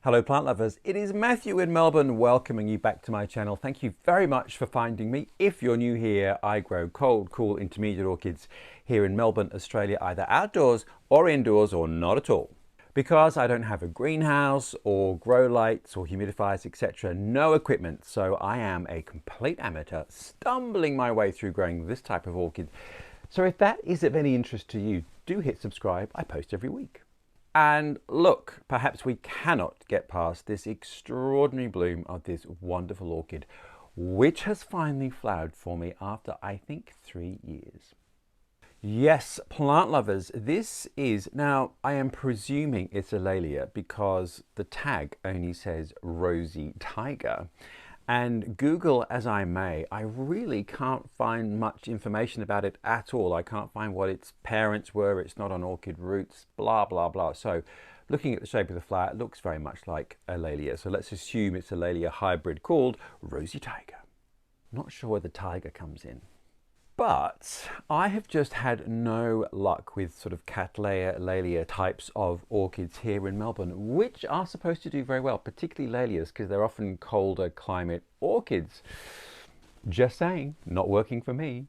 Hello plant lovers, it is Matthew in Melbourne welcoming you back to my channel. Thank you very much for finding me. If you're new here, I grow cold, cool, intermediate orchids here in Melbourne, Australia, either outdoors or indoors or not at all. Because I don't have a greenhouse or grow lights or humidifiers, etc., no equipment, so I am a complete amateur stumbling my way through growing this type of orchid. So if that is of any interest to you, do hit subscribe. I post every week. And look, perhaps we cannot get past this extraordinary bloom of this wonderful orchid, which has finally flowered for me after, I think, 3 years. Yes, plant lovers, this is, now I am presuming it's a Laelia because the tag only says Rosey Tiger. And Google as I may, I really can't find much information about it at all. I can't find what its parents were, it's not on orchid roots, blah, blah, blah. So looking at the shape of the flower, it looks very much like a Laelia. So let's assume it's a Laelia hybrid called Rosey Tiger. Not sure where the tiger comes in. But I have just had no luck with sort of Cattleya, Laelia types of orchids here in Melbourne, which are supposed to do very well, particularly Laelias, because they're often colder climate orchids. Just saying, not working for me.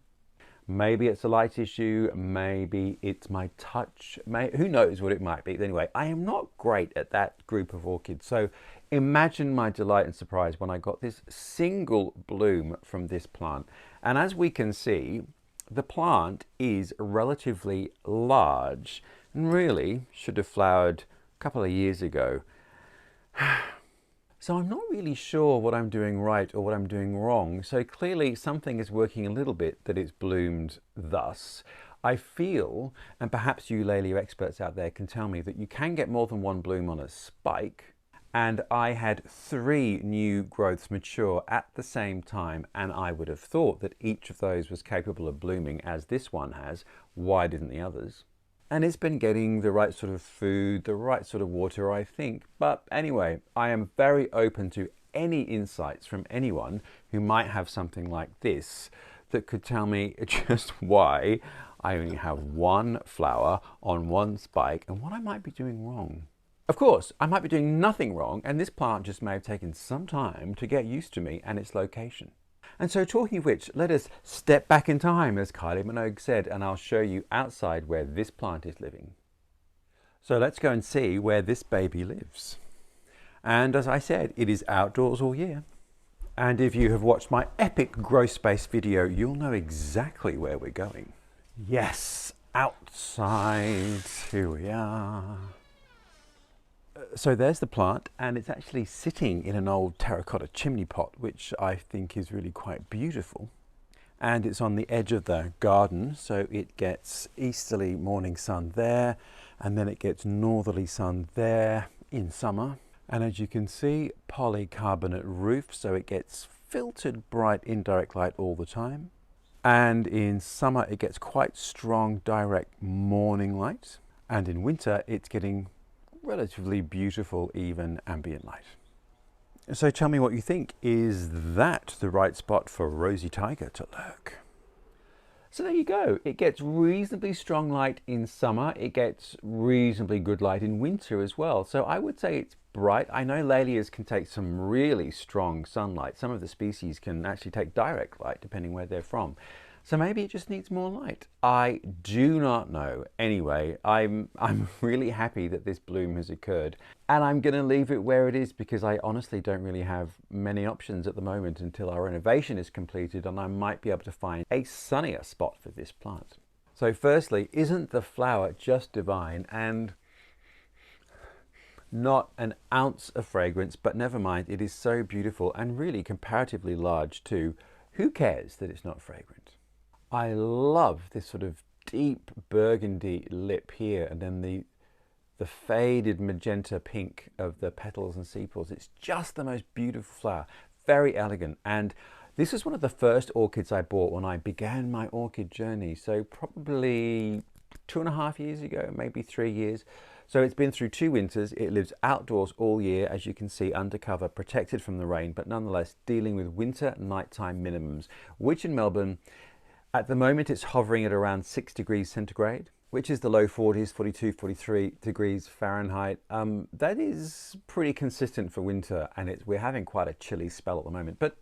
Maybe it's a light issue, maybe it's my touch, who knows what it might be. Anyway, I am not great at that group of orchids. So imagine my delight and surprise when I got this single bloom from this plant. And as we can see, the plant is relatively large and really should have flowered a couple of years ago. So I'm not really sure what I'm doing right or what I'm doing wrong. So clearly something is working a little bit that it's bloomed thus. I feel, and perhaps you Laelia experts out there can tell me, that you can get more than one bloom on a spike. And I had 3 new growths mature at the same time, and I would have thought that each of those was capable of blooming as this one has. Why didn't the others? And it's been getting the right sort of food, the right sort of water, I think. But anyway, I am very open to any insights from anyone who might have something like this that could tell me just why I only have one flower on one spike and what I might be doing wrong. Of course, I might be doing nothing wrong, and this plant just may have taken some time to get used to me and its location. And so talking of which, let us step back in time, as Kylie Minogue said, and I'll show you outside where this plant is living. So let's go and see where this baby lives. And as I said, it is outdoors all year. And if you have watched my epic grow space video, you'll know exactly where we're going. Yes, outside, here we are. So there's the plant, and it's actually sitting in an old terracotta chimney pot, which I think is really quite beautiful. And it's on the edge of the garden, so it gets easterly morning sun there, and then it gets northerly sun there in summer. And as you can see, polycarbonate roof, so it gets filtered bright indirect light all the time. And in summer it gets quite strong direct morning light, and in winter it's getting relatively beautiful, even ambient light. So tell me what you think. Is that the right spot for Rosey Tiger to lurk? So there you go. It gets reasonably strong light in summer. It gets reasonably good light in winter as well. So I would say it's bright. I know Laelias can take some really strong sunlight. Some of the species can actually take direct light depending where they're from. So maybe it just needs more light. I do not know. Anyway, I'm really happy that this bloom has occurred, and I'm going to leave it where it is because I honestly don't really have many options at the moment until our renovation is completed and I might be able to find a sunnier spot for this plant. So firstly, isn't the flower just divine, and not an ounce of fragrance, but never mind, it is so beautiful and really comparatively large too. Who cares that it's not fragrant? I love this sort of deep burgundy lip here, and then the faded magenta pink of the petals and sepals. It's just the most beautiful flower, very elegant. And this is one of the first orchids I bought when I began my orchid journey. So probably 2.5 years ago, maybe 3 years. So it's been through 2 winters. It lives outdoors all year, as you can see, undercover, protected from the rain, but nonetheless dealing with winter nighttime minimums, which in Melbourne, at the moment it's hovering at around 6 degrees centigrade. which is the low 40s, 42, 43 degrees Fahrenheit. That is pretty consistent for winter, and we're having quite a chilly spell at the moment, but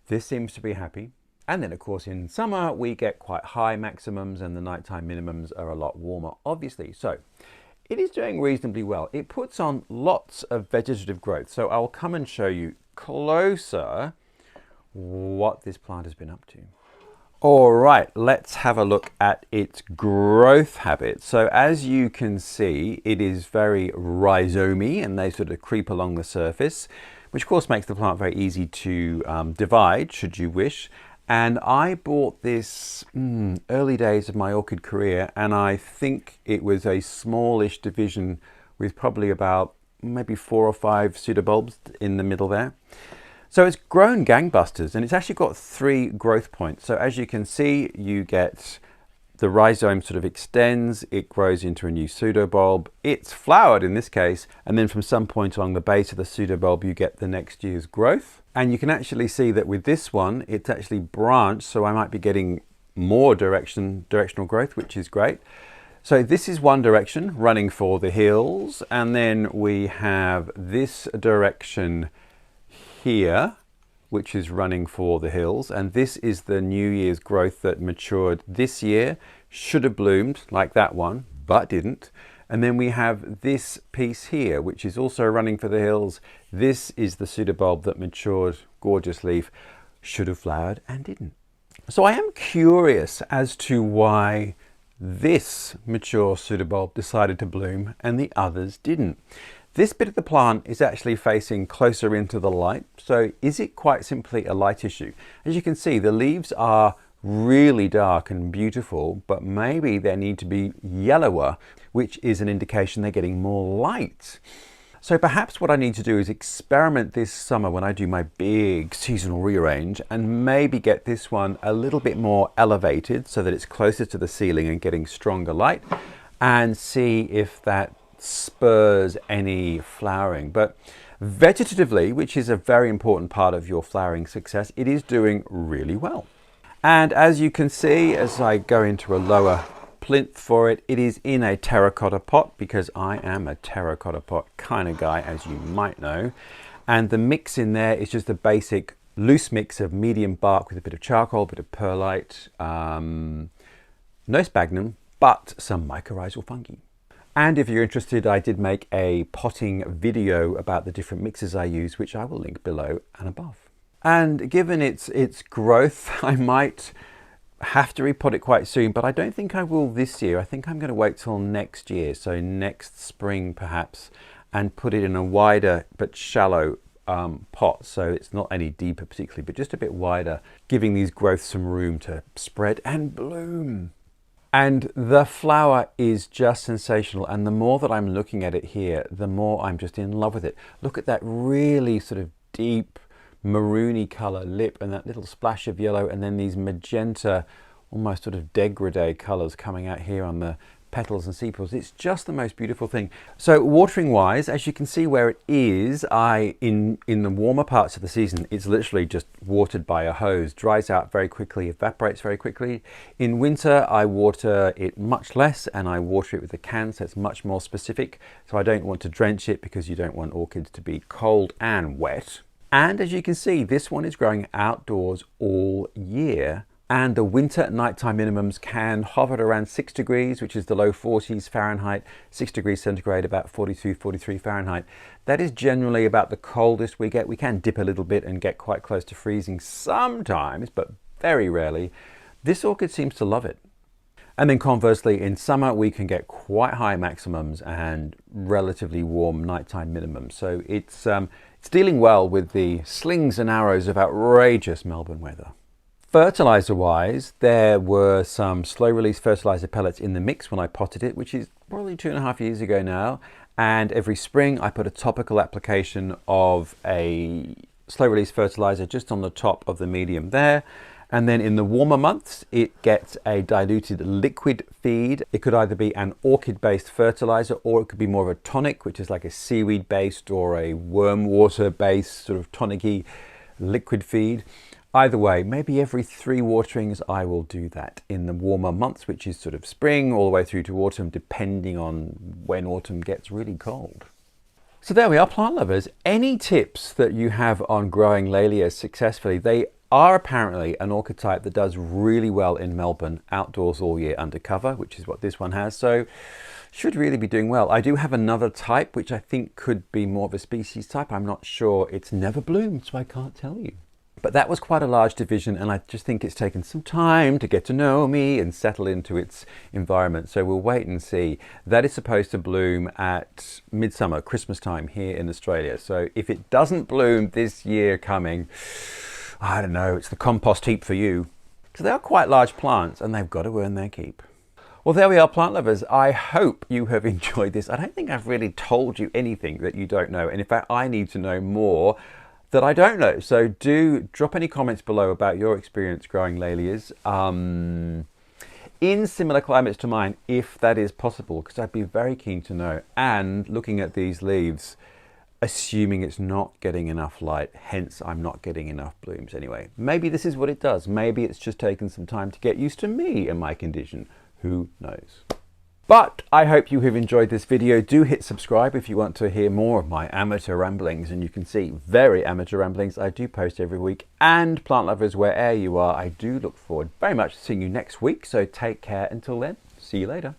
this seems to be happy. And then of course in summer we get quite high maximums and the nighttime minimums are a lot warmer, obviously. So it is doing reasonably well. It puts on lots of vegetative growth. So I'll come and show you closer what this plant has been up to. All right, let's have a look at its growth habits. So as you can see, it is very rhizomy and they sort of creep along the surface, which of course makes the plant very easy to divide should you wish. And I bought this early days of my orchid career, and I think it was a smallish division with probably about maybe 4 or 5 pseudobulbs in the middle there. So it's grown gangbusters, and it's actually got 3 growth points. So as you can see, you get the rhizome sort of extends, it grows into a new pseudobulb. It's flowered in this case, and then from some point along the base of the pseudobulb, you get the next year's growth. And you can actually see that with this one, it's actually branched, so I might be getting more directional growth, which is great. So this is one direction running for the hills, and then we have this direction here, which is running for the hills, and this is the New Year's growth that matured this year, should have bloomed like that one, but didn't. And then we have this piece here, which is also running for the hills. This is the pseudobulb that matured, gorgeous leaf, should have flowered and didn't. So I am curious as to why this mature pseudobulb decided to bloom and the others didn't. This bit of the plant is actually facing closer into the light. So is it quite simply a light issue? As you can see, the leaves are really dark and beautiful, but maybe they need to be yellower, which is an indication they're getting more light. So perhaps what I need to do is experiment this summer when I do my big seasonal rearrange and maybe get this one a little bit more elevated so that it's closer to the ceiling and getting stronger light, and see if that spurs any flowering. But vegetatively, which is a very important part of your flowering success, it is doing really well. And as you can see, as I go into a lower plinth for it, it is in a terracotta pot, because I am a terracotta pot kind of guy, as you might know. And the mix in there is just a basic loose mix of medium bark with a bit of charcoal, a bit of perlite, no sphagnum, but some mycorrhizal fungi. And if you're interested, I did make a potting video about the different mixes I use, which I will link below and above. And given its growth, I might have to repot it quite soon, but I don't think I will this year. I think I'm going to wait till next year, so next spring perhaps, and put it in a wider but shallow pot, so it's not any deeper particularly, but just a bit wider, giving these growths some room to spread and bloom. And the flower is just sensational, and the more that I'm looking at it here, the more I'm just in love with it. Look at that really sort of deep maroony color lip and that little splash of yellow, and then these magenta, almost sort of degradé colors coming out here on the petals and sepals. It's just the most beautiful thing. So watering wise, as you can see where it is, in the warmer parts of the season, it's literally just watered by a hose, dries out very quickly, evaporates very quickly. In winter, I water it much less, and I water it with a can, so it's much more specific. So I don't want to drench it, because you don't want orchids to be cold and wet. And as you can see, this one is growing outdoors all year. And the winter nighttime minimums can hover at around 6 degrees, which is the low 40s Fahrenheit, 6 degrees centigrade, about 42, 43 Fahrenheit. That is generally about the coldest we get. We can dip a little bit and get quite close to freezing sometimes, but very rarely. This orchid seems to love it. And then conversely, in summer, we can get quite high maximums and relatively warm nighttime minimums. So it's dealing well with the slings and arrows of outrageous Melbourne weather. Fertilizer wise, there were some slow release fertilizer pellets in the mix when I potted it, which is probably 2.5 years ago now. And every spring I put a topical application of a slow release fertilizer just on the top of the medium there. And then in the warmer months, it gets a diluted liquid feed. It could either be an orchid-based fertilizer, or it could be more of a tonic, which is like a seaweed-based or a worm water-based sort of tonic-y liquid feed. Either way, maybe every 3 waterings I will do that in the warmer months, which is sort of spring all the way through to autumn, depending on when autumn gets really cold. So there we are, plant lovers. Any tips that you have on growing Laelias successfully? They are apparently an orchid type that does really well in Melbourne, outdoors all year under cover, which is what this one has. So should really be doing well. I do have another type, which I think could be more of a species type. I'm not sure. It's never bloomed, so I can't tell you. But that was quite a large division, and I just think it's taken some time to get to know me and settle into its environment. So we'll wait and see. That is supposed to bloom at midsummer, Christmas time here in Australia. So if it doesn't bloom this year coming, I don't know, it's the compost heap for you. So they are quite large plants, and they've got to earn their keep. Well, there we are, plant lovers. I hope you have enjoyed this. I don't think I've really told you anything that you don't know. And in fact, I need to know more that I don't know. So do drop any comments below about your experience growing Laelias in similar climates to mine, if that is possible, because I'd be very keen to know. And looking at these leaves, assuming it's not getting enough light, hence I'm not getting enough blooms anyway. Maybe this is what it does. Maybe it's just taken some time to get used to me and my condition. Who knows? But I hope you have enjoyed this video. Do hit subscribe if you want to hear more of my amateur ramblings, and you can see very amateur ramblings I do post every week. And plant lovers, wherever you are, I do look forward very much to seeing you next week. So take care until then. See you later.